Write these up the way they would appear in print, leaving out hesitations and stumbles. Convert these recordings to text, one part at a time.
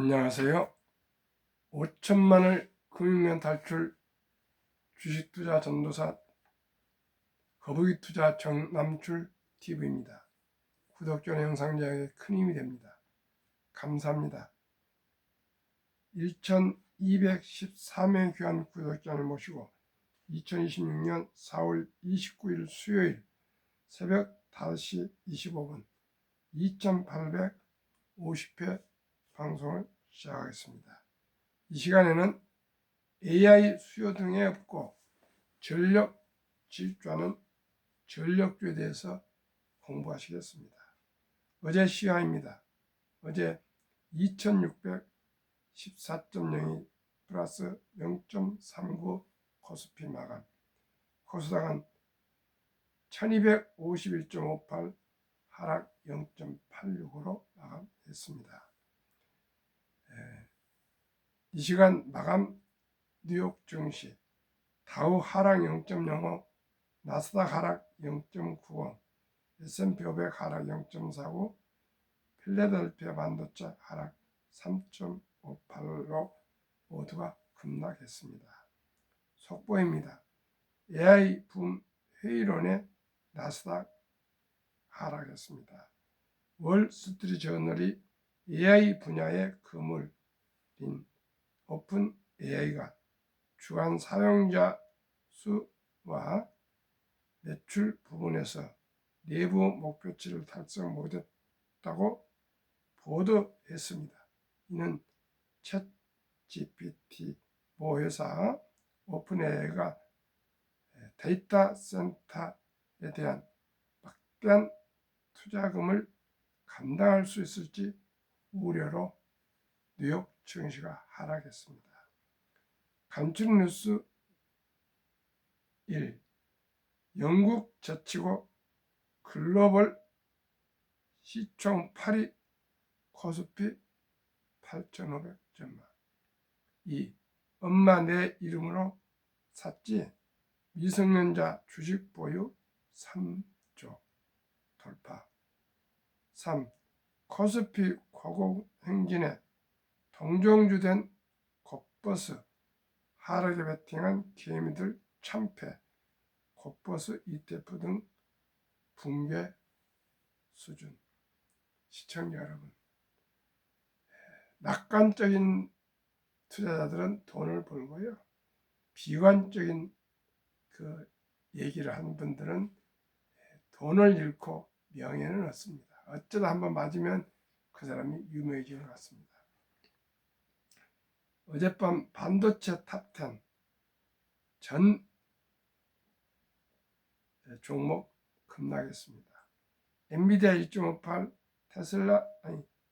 안녕하세요. 5천만을 금융면 탈출 주식투자 전도사 거북이투자 정남출 TV입니다. 구독자 영상 제작에 큰 힘이 됩니다. 감사합니다. 1214명 귀한 구독자를 모시고 2026년 4월 29일 수요일 새벽 5시 25분 2850회 방송을 시작하겠습니다. 이 시간에는 AI 수요 등에 없고 전력 질주하는 전력주에 대해서 공부하시겠습니다. 어제 시황입니다. 어제 2614.02 플러스 0.39 코스피 마감, 코스닥은 1251.58 하락 0.86으로 마감했습니다. 이 시간 마감 뉴욕 증시 다우 하락 0.05, 나스닥 하락 0.90, S&P 500 하락 0.49, 필라델피아 반도체 하락 3.58로 모두가 급락했습니다. 속보입니다. AI 붐 회의론에 나스닥 하락했습니다. 월스트리트저널이 AI 분야의 그물인 오픈 AI가 주간 사용자 수와 매출 부분에서 내부 목표치를 달성 못했다고 보도했습니다. 이는 챗 GPT 모회사 오픈 AI가 데이터 센터에 대한 막대한 투자금을 감당할 수 있을지 우려로 뉴욕 증시가 하락했습니다. 간추린 뉴스 1. 영국 제치고 글로벌 시총 8위 코스피 8,500점만. 2. 엄마 내 이름으로 샀지 미성년자 주식 보유 3조 돌파. 3. 코스피 고공행진에 동종주된 곱버스 하락에 베팅한 개미들 참패, 곱버스 ETF 등 붕괴 수준. 시청자 여러분, 낙관적인 투자자들은 돈을 벌고요, 비관적인 그 얘기를 하는 분들은 돈을 잃고 명예는 얻습니다. 어쩌다 한번 맞으면 그 사람이 유명해지는 것 같습니다. 어젯밤 반도체 탑10 전 종목 급락했습니다. 엔비디아 1.58,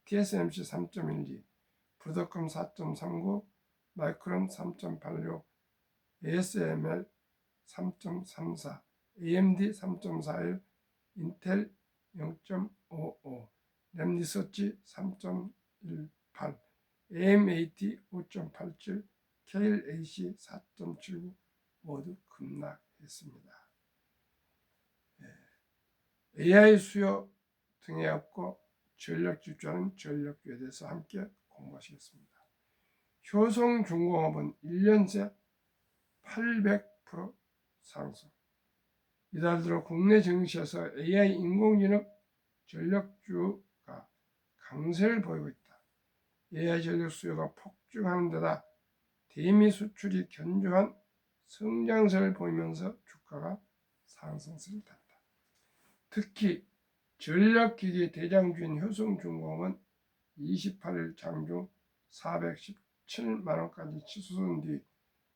TSMC 3.12, 브로드컴 4.39, 마이크론 3.86, ASML 3.34, AMD 3.41, 인텔 0.55, 램리서치 3.18, AMAT 5.87, KLAC 4.79 모두 급락했습니다. AI 수요 등에 없고 전력 질주하는 전력주에 대해서 함께 공부하시겠습니다. 효성중공업은 1년 새 800% 상승. 이달 들어 국내 증시에서 AI 인공지능 전력주가 강세를 보이고 있다. AI 전력 수요가 폭증하는 데다 대미 수출이 견조한 성장세를 보이면서 주가가 상승세를 탔다. 특히 전력기기 대장주인 효성중공업은 28일 장중 417만원까지 치솟은 뒤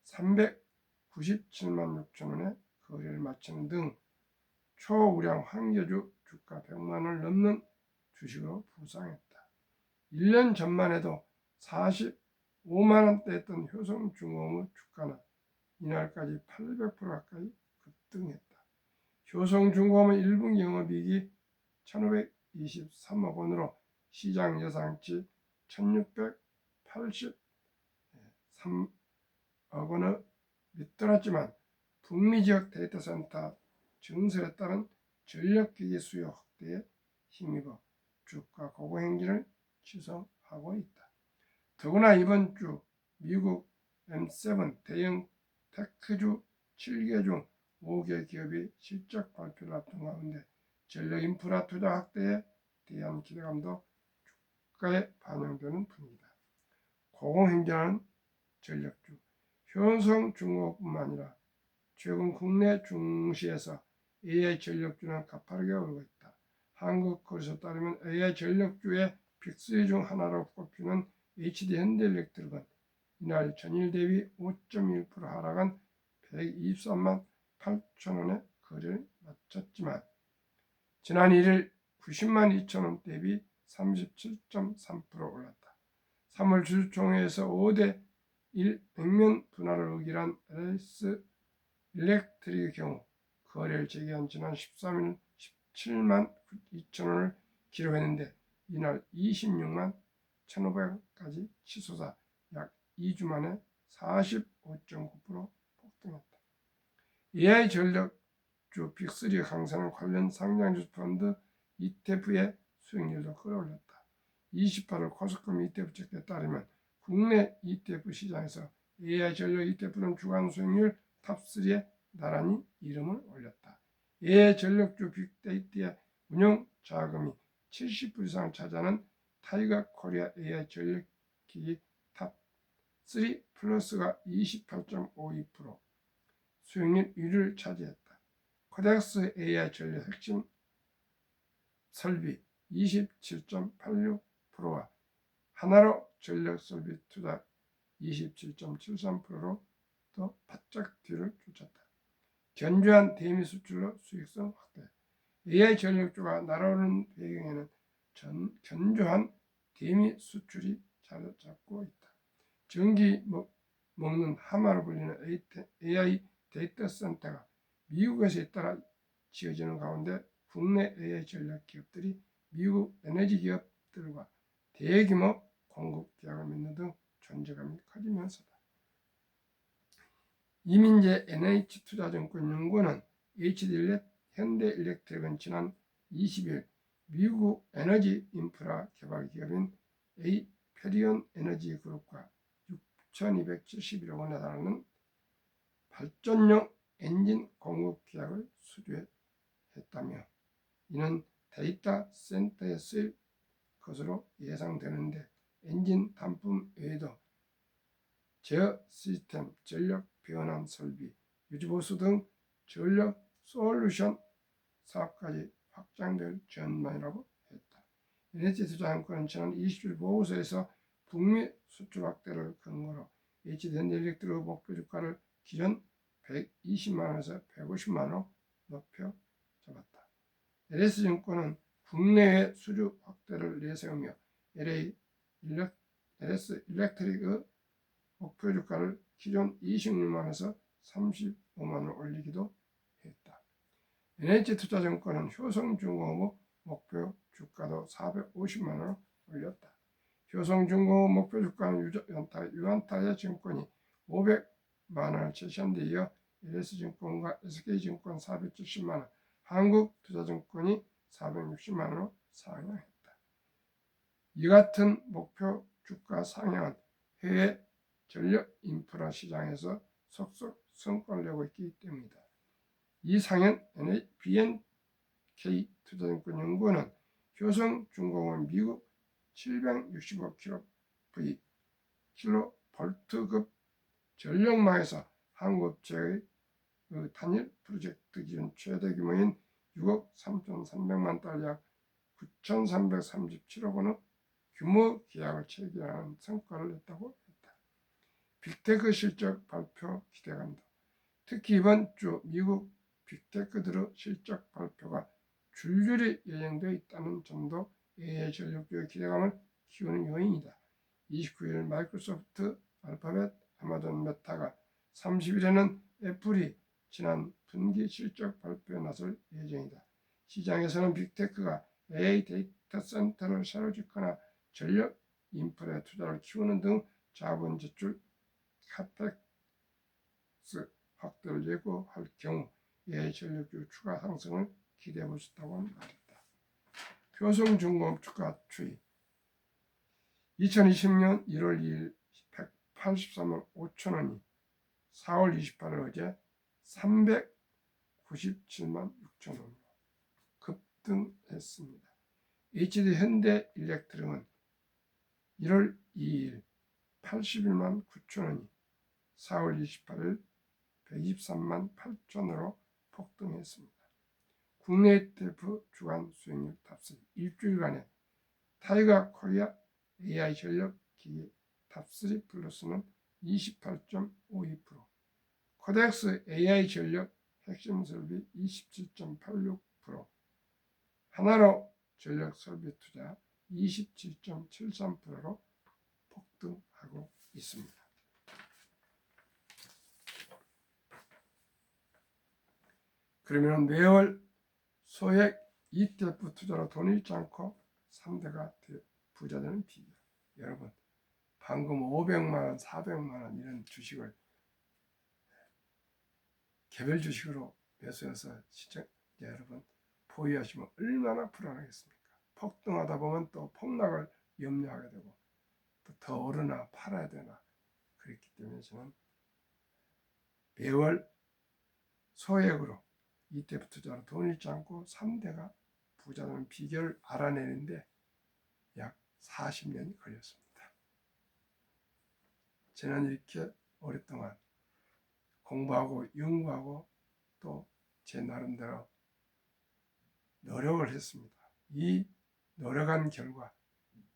397만 6천원에 거래를 마치는 등 초우량 환겨주 주가 100만원을 넘는 주식으로 부상했다. 1년 전만 해도 45만원대였던 효성중공업의 주가는 이날까지 800% 가까이 급등했다. 효성중공업의 1분기 영업이익이 1,523억 원으로 시장 예상치 1,683억 원을 밑돌았지만 북미 지역 데이터 센터 증설에 따른 전력기기 수요 확대에 힘입어 주가 고공행진을 지속하고 있다. 더구나 이번 주 미국 M7 대형 테크주 7개 중 5개 기업이 실적 발표를 앞둔 가운데 전력 인프라 투자 확대에 대한 기대감도 주가에 반영되는 분위기다. 고공행진하는 전력주 효성중공업뿐만 아니라 최근 국내 중시에서 AI 전력주는 가파르게 오르고 있다. 한국거래소 따르면 AI 전력주의 빅3 중 하나로 꼽히는 HD현대일렉트릭은 이날 전일 대비 5.1% 하락한 123만 8천원에 거래를 마쳤지만 지난 1일 90만 2천원 대비 37.3% 올랐다. 3월 주주총회에서 5대 1 백면 분할을 의결한 LS 일렉트릭의 경우 거래를 재개한 지난 13일 17만 2천원을 기록했는데 이날 26만 1,500까지 치솟아 약 2주 만에 45.9% 폭등했다. AI 전력주 빅3 강세는 관련 상장주 펀드 ETF의 수익률도 끌어올렸다. 28일 코스컴 ETF 체크에 따르면 국내 ETF 시장에서 AI 전력 ETF는 주간 수익률 탑3에 나란히 이름을 올렸다. AI 전력주 빅데이터의 운용 자금이 70% 이상을 차지하는 타이거 코리아 AI 전력기기 탑3 플러스가 28.52%, 수익률 1위를 차지했다. 코덱스 AI 전력 핵심 설비 27.86%와 하나로 전력 설비 투자 27.73%로 더 바짝 뒤를 쫓았다. 견조한 대미 수출로 수익성 확대. AI 전력주가 날아오르는 배경에는 견조한 대미 수출이 자리 잡고 있다. 전기 먹는 하마로 불리는 AI 데이터 센터가 미국에서 잇따라 지어지는 가운데 국내 AI 전략 기업들이 미국 에너지 기업들과 대규모 공급 계약을 맺는 등 존재감이 커지면서다. 이민재 NH투자증권연구원은 현대일렉트릭은 지난 20일 미국 에너지 인프라 개발 기업인 페리온 에너지 그룹과 6,271억 원에 달하는 발전용 엔진 공급 계약을 수주했다며 이는 데이터 센터에 쓰일 것으로 예상되는데 엔진 단품 외에도 제어 시스템, 전력 변환 설비, 유지보수 등 전력 솔루션 사업까지 확장될 전망이라고 했다. NH투자증권은 지난 20일 보고서에서 북미 수출 확대를 근거로 HD현대일렉트릭의 목표 주가를 기존 120만원에서 150만원으로 높여 잡았다. LS증권은 국내외 수주 확대를 내세우며 LS 일렉트릭의 목표 주가를 기존 26만원에서 35만원 올리기도 했다. NH투자증권은 효성중공업 목표 주가도 450만원으로 올렸다. 효성중공업 목표 주가는 유안타이어 증권이 500만원을 제시한 데 이어 LS증권과 SK증권 470만원, 한국투자증권이 460만원으로 상향했다. 이 같은 목표 주가 상향은 해외 전력 인프라 시장에서 속속 성과를 내고 있기 때문이다. 이 상향 BNK 투자증권 연구원은 효성중공업 미국 765kV급 전력망에서 한국 업체의 단일 프로젝트 기준 최대 규모인 6억 3,300만 달러 약 9,337억 원의 규모 계약을 체결하는 성과를 냈다고 했다. 빅테크 실적 발표 기대감도. 특히 이번 주 미국 빅테크들의 실적 발표가 줄줄이 예정되어 있다는 점도 AI 전력주의 기대감을 키우는 요인이다. 29일 마이크로소프트, 알파벳, 아마존, 메타가 30일에는 애플이 지난 분기 실적 발표에 나설 예정이다. 시장에서는 빅테크가 AI 데이터 센터를 새로 짓거나 전력 인프라에 투자를 키우는 등 자본 제출 카펙스 확대를 예고할 경우 AI 전력주 추가 상승을 기대해 볼 수 있다고 말했다. 효성중공업 주가 추이. 2020년 1월 2일 183만 5천 원이 4월 28일 어제 397만 6천 원으로 급등했습니다. HD 현대 일렉트릭은 1월 2일 81만 9천 원이 4월 28일 123만 8천으로 폭등했습니다. 국내 ETF 주간 수익률 탑3 일주일간의 타이거 코리아 AI 전력 기기 탑3 플러스는 28.52%, 코덱스 AI 전력 핵심 설비 27.86%, 하나로 전력 설비 투자 27.73%로 폭등하고 있습니다. 그러면 매월 소액 ETF 투자로 돈 잃지 않고 3대가 부자 되는 비결. 여러분, 방금 500만 원, 400만 원 이런 주식을 개별 주식으로 매수해서 시청자 여러분 보유하시면 얼마나 불안하겠습니까? 폭등하다 보면 또 폭락을 염려하게 되고 또 더 오르나 팔아야 되나 그렇기 때문에 저는 매월 소액으로 ETF 투자로 돈 잃지 않고 3대가 부자 되는 비결을 알아내는데 약 40년이 걸렸습니다. 저는 이렇게 오랫동안 공부하고 연구하고 또 제 나름대로 노력을 했습니다. 이 노력한 결과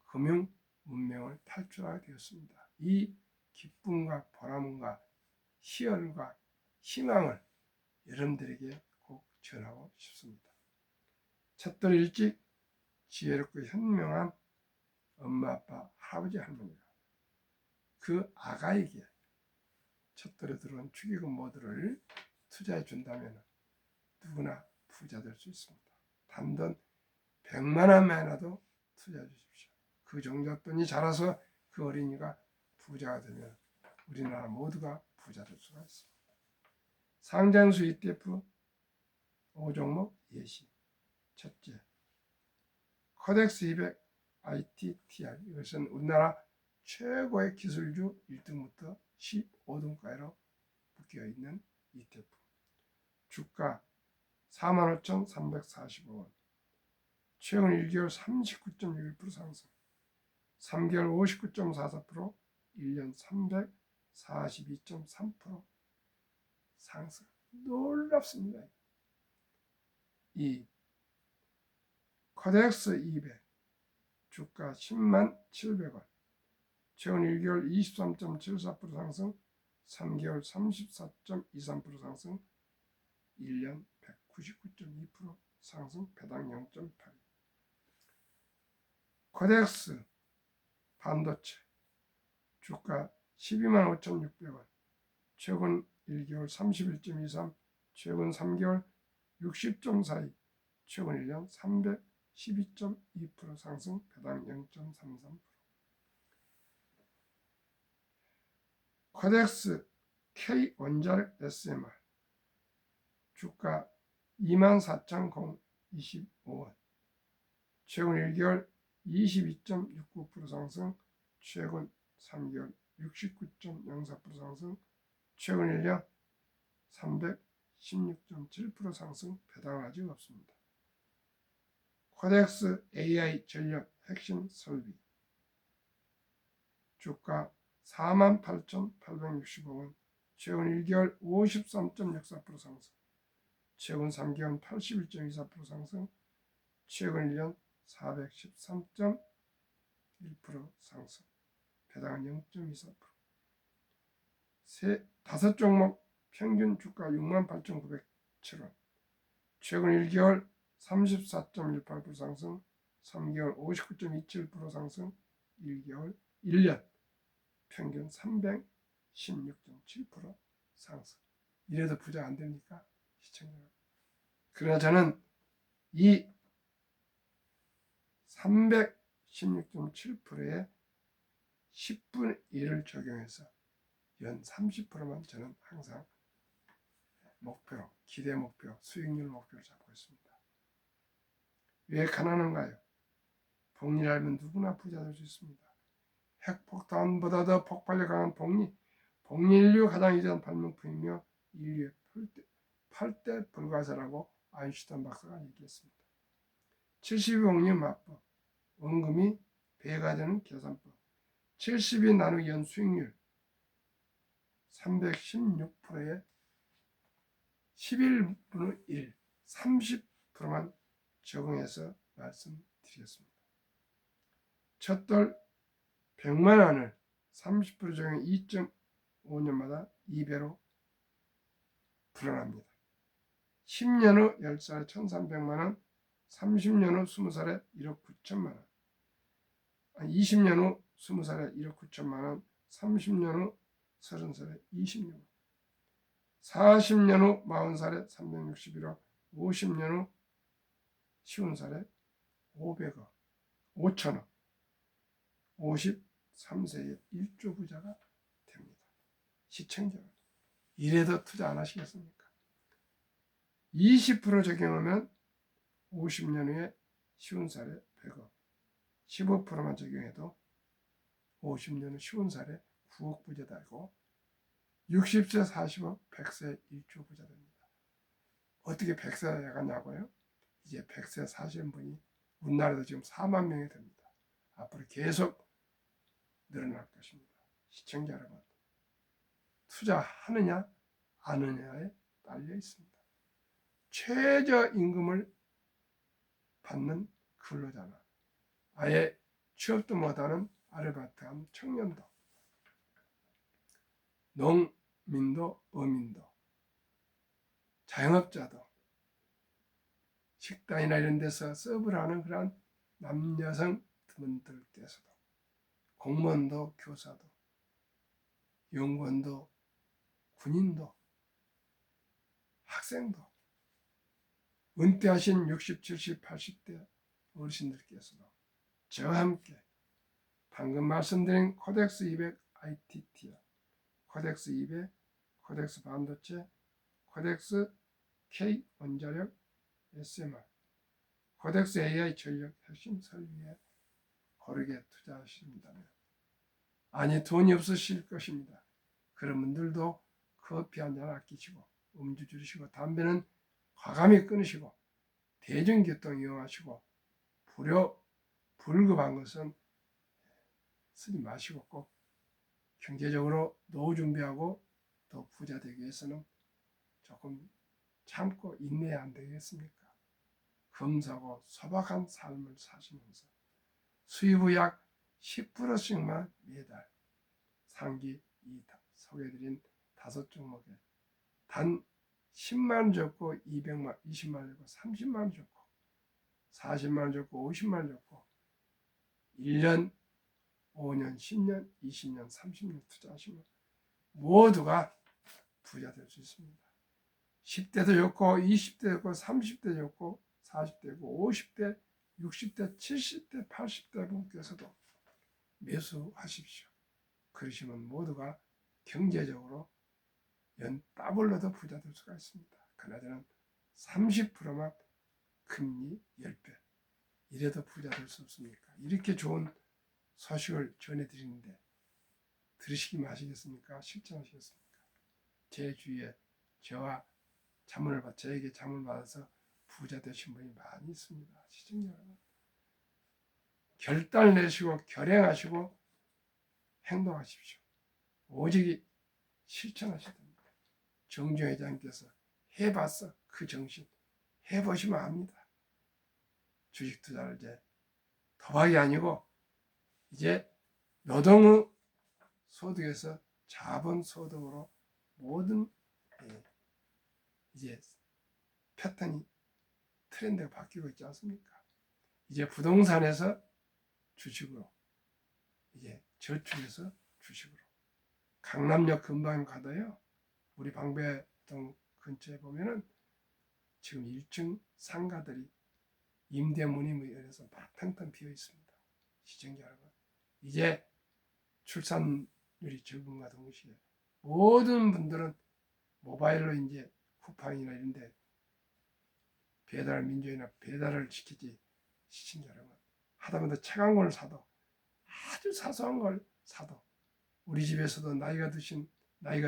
금융 문명을 탈출하게 되었습니다. 이 기쁨과 보람과 희열과 희망을 여러분들에게 꼭 전하고 싶습니다. 첫돌 일찍 지혜롭고 현명한 엄마, 아빠, 할아버지, 할머니가 그 아가에게 첫돌에 들어온 축의금 모두를 투자해 준다면 누구나 부자 될 수 있습니다. 단돈 100만 원만이라도 투자해 주십시오. 그 종잣돈이 자라서 그 어린이가 부자가 되면 우리나라 모두가 부자 될 수가 있습니다. 상장수 ETF 5종목 예시. 첫째, 코덱스 200 ITTR. 이것은 우리나라 최고의 기술주 1등부터 15등까지로 묶여 있는 ETF. 주가 45,345원. 최근 1개월 39.1% 상승. 3개월 59.44%, 1년 342.3% 상승. 놀랍습니다. 이 코덱스 200 주가 10만 700원. 최근 1개월 23.74% 상승, 3개월 34.23% 상승, 1년 199.2% 상승, 배당 0.8. 코덱스 반도체 주가 12만 5,600원. 최근 1개월 31.23, 최근 3개월 60.42, 최근 1년 312.2% 상승, 배당 0.33%. 코덱스 K 원자력 SMR 주가 24,025원. 최근 1개월 22.69% 상승, 최근 3개월 69.04% 상승, 최근 1년 316.7% 상승, 배당 아직 없습니다. 코덱스 AI 전력 핵심 설비 주가 48,865원. 최근 1개월 53.64% 상승, 최근 3개월 81.24% 상승, 최근 1년 413.1% 상승, 배당은 0.24%. 다섯 종목 평균 주가 68,907원. 최근 1개월 34.18% 상승, 3개월 59.27% 상승, 1년 평균 316.7% 상승. 이래도 부자 안 됩니까? 시청자. 그러나 저는 이 316.7%에 10분의 1을 적용해서 연 30%만 저는 항상 목표, 기대 목표, 수익률 목표를 잡고 있습니다. 왜 가난한가요? 복리를 알면 누구나 부자 될 수 있습니다. 핵폭탄보다 더 폭발력 강한 복리인류 가장 이전 발명품이며 인류의 8대 불가사라고 아인슈타인 박사가 얘기했습니다. 72복리 마법, 원금이 배가 되는 계산법, 72 나누기 연 수익률 316%에 11분의 1, 30%만 적응해서 말씀드리겠습니다. 첫돌 100만 원을 30% 적용 2.5년마다 2배로 불어납니다. 10년 후 10살에 1,300만 원, 30년 후 20살에 1억 9천만 원, 20년 후 20살에 1억 9천만 원, 30년 후 30살에 20년 후, 40년 후 40살에 361억, 50년 후 50살에 500억, 5천억, 53세에 1조 부자가 됩니다. 시청자, 이래도 투자 안 하시겠습니까? 20% 적용하면 50년 후에 50살에 100억, 15%만 적용해도 50년 후 50살에 9억 부자 되고 60세 40억 100세 1조 부자 됩니다. 어떻게 100세가 가냐고요? 이제 100세 사시는 분이 우리나라도 지금 4만 명이 됩니다. 앞으로 계속 늘어날 것입니다. 시청자 여러분, 투자하느냐 안 하느냐에 딸려 있습니다. 최저임금을 받는 근로자나 아예 취업도 못하는 아르바이트한 청년도, 농민도, 어민도, 자영업자도, 식당이나 이런 데서 서브를 하는 그런 남여성 분들께서도, 공무원도, 교사도, 연구원도, 군인도, 학생도, 은퇴하신 60, 70, 80대 어르신들께서도 저와 함께 방금 말씀드린 코덱스 200 ITT와 코덱스 200, 코덱스 반도체, 코덱스 K 원자력 SMR, 코덱스 AI 전력 핵심 설비에 고르게 투자하신다면, 아니 돈이 없으실 것입니다. 그런 분들도 커피 한잔 아끼시고 음주 줄이시고 담배는 과감히 끊으시고 대중교통 이용하시고 불급한 것은 쓰지 마시고 꼭 경제적으로 노후 준비하고 더 부자 되기 위해서는 조금 참고 인내해야 안 되겠습니까? 검소하고 소박한 삶을 사시면서 수입의 약 10%씩만 매달 상기 이 소개해드린 5종목에 단 10만 원 줬고 200만, 20만 원 줬고 30만 원 줬고 40만 원 줬고 50만 원 줬고 1년, 5년, 10년, 20년, 30년 투자하시면 모두가 부자 될 수 있습니다. 10대도 좋고 20대 좋고 30대 좋고 40대고 50대, 60대, 70대, 80대 분께서도 매수하십시오. 그러시면 모두가 경제적으로 연 더블로 더 부자 될 수가 있습니다. 그나저나 30%만 금리 10배, 이래도 부자 될 수 없습니까? 이렇게 좋은 소식을 전해드리는데 들으시기만 하시겠습니까? 실천하시겠습니까? 제 주위에 저와 저에게 자문을 받아서 부자 되신 분이 많이 있습니다. 시청자 여러분, 결단을 내시고 결행하시고 행동하십시오. 오직 실천하셔야 됩니다. 정종 회장께서 해봤어, 그 정신 해보시면 압니다. 주식 투자를 이제 도박이 아니고 이제 노동의 소득에서 자본 소득으로 모든 이제 패턴이 트렌드가 바뀌고 있지 않습니까? 이제 부동산에서 주식으로, 이제 저축에서 주식으로, 강남역 근방 가도요, 우리 방배동 근처에 보면은 지금 1층 상가들이 임대 문이 열려서 텅텅 비어 있습니다. 시청자 여러분, 이제 출산율이 적은과 동시에 모든 분들은 모바일로 이제 쿠팡이나 이런데 민족이나 배달을 시키지. 시청자 여러분, 하다못해 책 한 권을 사도 아주 사소한 걸 사도, 우리 집에서도 나이가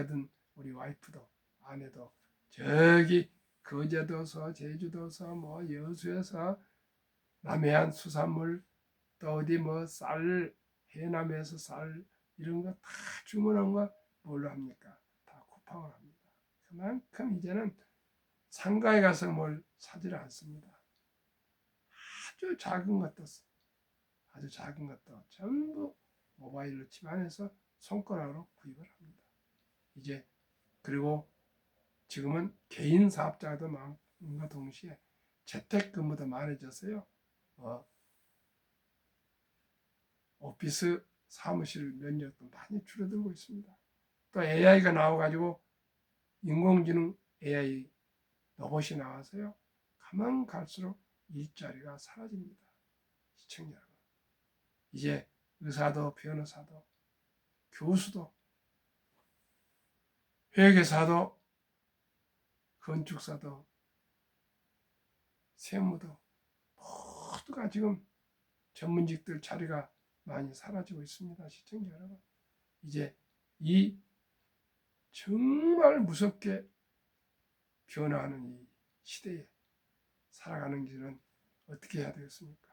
든 우리 와이프도 아내도 저기 거제도서 제주도서 뭐 여수에서 남해안 수산물 또 어디 뭐 쌀 해남에서 쌀 이런 거 다 주문한 거 뭘로 합니까? 다 쿠팡을 합니다. 그만큼 이제는 상가에 가서 뭘 사지를 않습니다. 아주 작은 것도 전부 모바일로 집안에서 손가락으로 구입을 합니다. 이제 그리고 지금은 개인 사업자도 많은과 동시에 재택근무도 많아졌어요. 오피스 사무실 면적도 많이 줄어들고 있습니다. 또 AI가 나와가지고 인공지능 AI 로봇이 나와서요. 가만 갈수록 일자리가 사라집니다. 시청자 여러분. 이제 의사도 변호사도 교수도 회계사도 건축사도 세무도 모두가 지금 전문직들 자리가 많이 사라지고 있습니다. 시청자 여러분. 이제 이 정말 무섭게 변화하는 이 시대에 살아가는 길은 어떻게 해야 되겠습니까?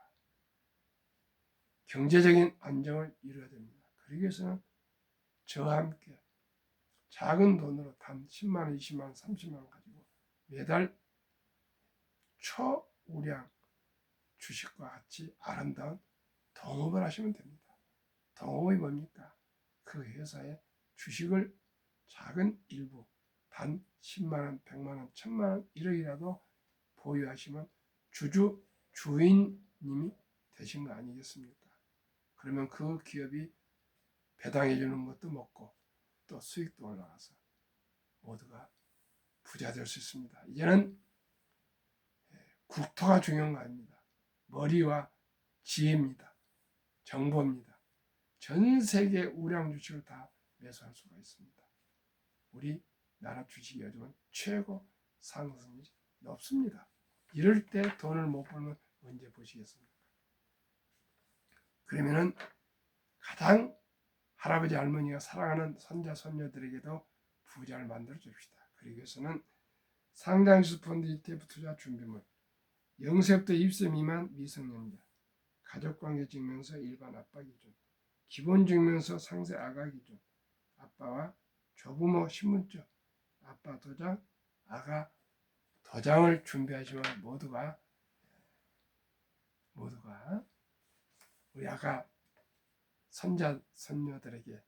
경제적인 안정을 이루어야 됩니다. 그러기 위해서는 저와 함께 작은 돈으로 단 10만 원, 20만 원, 30만 원 가지고 매달 초우량 주식과 같이 아름다운 동업을 하시면 됩니다. 동업이 뭡니까? 그 회사의 주식을 작은 일부 단 10만 원, 100만 원, 1000만 원 1억이라도 보유하시면 주인님이 되신 거 아니겠습니까? 그러면 그 기업이 배당해 주는 것도 먹고 또 수익도 올라가서 모두가 부자 될 수 있습니다. 이제는 국토가 중요한 거 아닙니다. 머리와 지혜입니다. 정보입니다. 전 세계 우량 주식을 다 매수할 수가 있습니다. 우리 나라 주식이 요즘은 최고 상승률이 높습니다. 이럴 때 돈을 못 벌면 언제 보시겠습니까? 그러면은 가장 할아버지 할머니가 사랑하는 손자 손녀들에게도 부자를 만들어 줍시다. 그러기 위해서는 상장지수 펀드 ETF 투자 준비물, 0세부터 입세 미만 미성년자, 가족관계 증명서 일반 아빠 기준, 기본 증명서 상세 아가 기준, 아빠와 조부모 신분증, 아빠 도장, 아가 도장을 준비하시면 모두가 우리 아가 손자 손녀들에게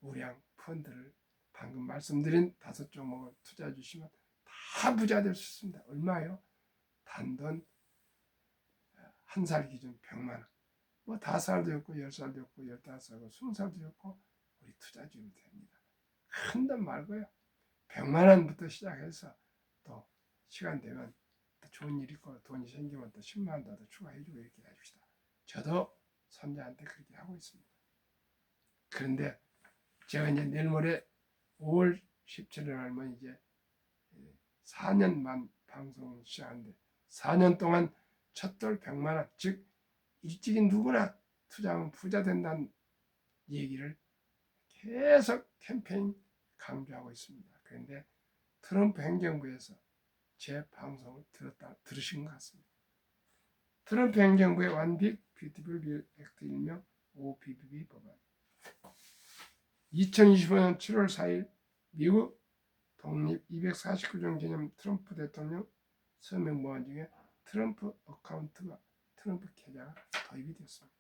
우량 펀드를 방금 말씀드린 5종목을 투자해 주시면 다 부자 될 수 있습니다. 얼마요? 단돈 한 살 기준 100만 원. 뭐 5살도 있고 10살도 있고 15살도 20살도 있고 우리 투자 주면 됩니다. 큰 돈 말고요. 100만 원부터 시작해서 또 시간 되면 또 좋은 일 있고 돈이 생기면 또 10만 원도 더 추가해주고 이렇게 해줍시다. 저도 손자한테 그렇게 하고 있습니다. 그런데 제가 이제 내일 모레 5월 17일 날면 이제 4년만 방송을 시작하는데 4년 동안 첫돌 100만 원, 즉 일찍이 누구나 투자하면 부자 된다는 얘기를 계속 캠페인 강조하고 있습니다. 그런데 트럼프 행정부에서 제 방송을 들으신 것 같습니다. 트럼프 행정부의 완빅 뷰티풀 빌 액트 일명 OBBB 법안 2025년 7월 4일 미국 독립 249종 기념 트럼프 대통령 서명 모안 중에 트럼프 어카운트가 트럼프 계좌가 도입이 되었습니다.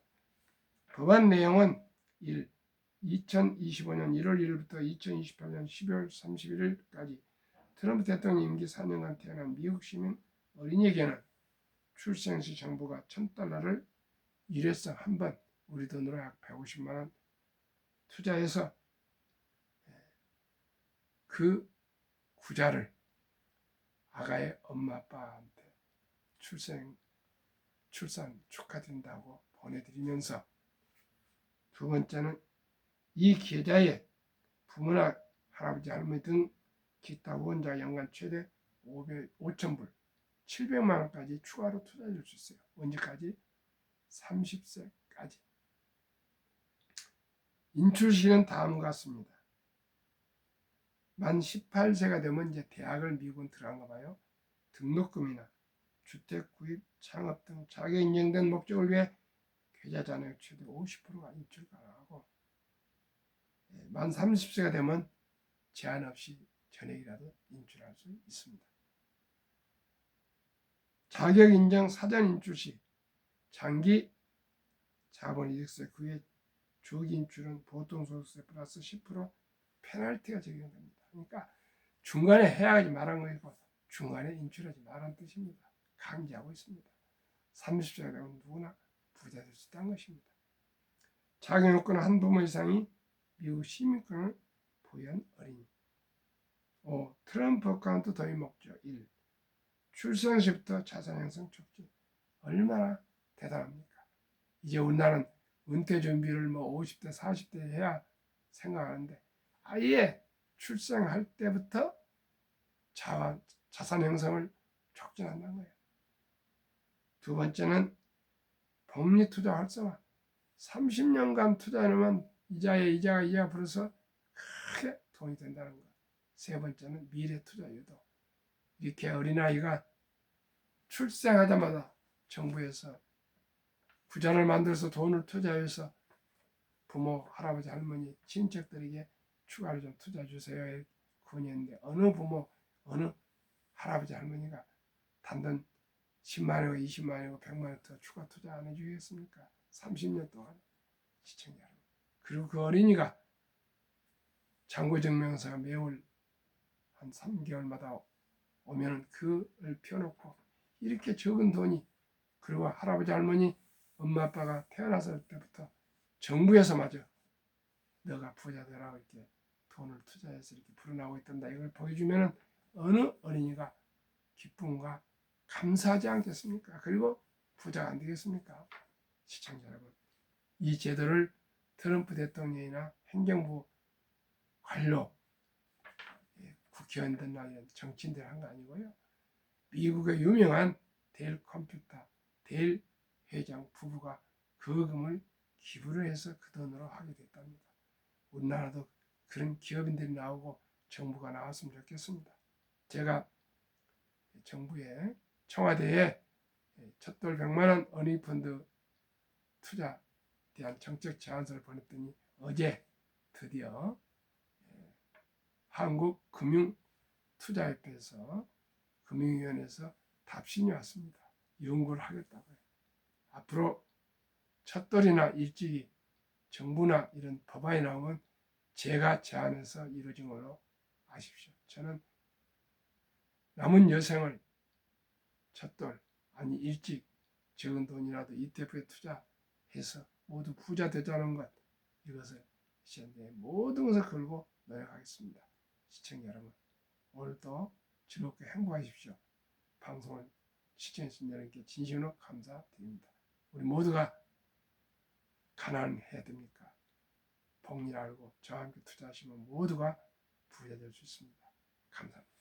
법안 내용은 1. 2025년 1월 1일부터 2028년 12월 31일까지 트럼프 대통령 임기 4년간 태어난 미국 시민 어린이에게는 출생 시 정부가 $1,000를 일회성 한 번 우리 돈으로 약 150만 원 투자해서 그 구자를 아가의 엄마 아빠한테 출산 축하드린다고 보내드리면서 두 번째는 이 계좌에 부모나 할아버지 할머니 등 기타 후원자 연간 최대 5,000불 700만 원까지 추가로 투자해 줄 수 있어요. 언제까지? 30세까지. 인출시는 다음과 같습니다. 만 18세가 되면 이제 대학을 미국은 들어간가 봐요. 등록금이나 주택 구입, 창업 등 자기 인정된 목적을 위해 계좌 잔액 최대 50%가 인출 가능하고, 만 30세가 되면 제한 없이 전액이라도 인출할 수 있습니다. 자격 인정 사전 인출 시 장기 자본 이득세 그외 주기 인출은 보통 소득세 플러스 10% 페널티가 적용됩니다. 그러니까 중간에 해야 하지 말한 거이고 중간에 인출하지 말란 뜻입니다. 강제하고 있습니다. 30세가 되면 누구나 부자 될 수 있다는 것입니다. 자격 요건 한 부모 이상이 미국 시민권을 보유한 어린이. 5. 트럼프 어카운트 도입 목적. 1. 출생 시부터 자산 형성 촉진. 얼마나 대단합니까? 이제 우리나라는 은퇴 준비를 50대, 40대 해야 생각하는데 아예 출생할 때부터 자산 형성을 촉진한다는 거예요. 두 번째는 복리 투자 활성화. 30년간 투자하면 이자가 벌어서 크게 돈이 된다는 것. 세 번째는 미래 투자 유도. 이렇게 어린아이가 출생하자마자 정부에서 구전을 만들어서 돈을 투자해서 부모, 할아버지, 할머니, 친척들에게 추가로 좀 투자 주세요 건의했는데 어느 부모, 어느 할아버지, 할머니가 단돈 10만 원이고 20만 원이고 100만 원 더 추가 투자 안 해주겠습니까? 30년 동안. 시청자 여러분. 그리고 그 어린이가 잔고증명서가 매월 한 3개월마다 오면은 그걸 펴놓고 이렇게 적은 돈이, 그리고 할아버지 할머니 엄마 아빠가 태어났을 때부터 정부에서 마저 너가 부자 되라고 이렇게 돈을 투자해서 이렇게 불어나고 있단다. 이걸 보여주면은 어느 어린이가 기쁨과 감사하지 않겠습니까? 그리고 부자가 안 되겠습니까? 시청자 여러분, 이 제도를 트럼프 대통령이나 행정부 관료, 국회의원들이나 정치인들 한 거 아니고요. 미국의 유명한 델 컴퓨터, 델 회장 부부가 그 금을 기부를 해서 그 돈으로 하게 됐답니다. 우리나라도 그런 기업인들이 나오고 정부가 나왔으면 좋겠습니다. 제가 정부에 청와대에 첫돌 100만 원 어린이펀드 투자 대한 정책 제안서를 보냈더니 어제 드디어 한국금융투자협회에서 금융위원회에서 답신이 왔습니다. 연구를 하겠다고요. 앞으로 첫돌이나 일찍이 정부나 이런 법안이 나오면 제가 제안해서 이루어진 걸로 아십시오. 저는 남은 여생을 첫돌 아니 일찍 적은 돈이라도 ETF에 투자해서 모두 부자 되자는 것, 이것을 시간에 모든 것을 걸고 노력하겠습니다. 시청자 여러분, 오늘도 즐겁게 행복하십시오. 방송을 시청해주신 여러분께 진심으로 감사드립니다. 우리 모두가 가난해야 됩니까? 복리를 알고 저와 함께 투자하시면 모두가 부자 될 수 있습니다. 감사합니다.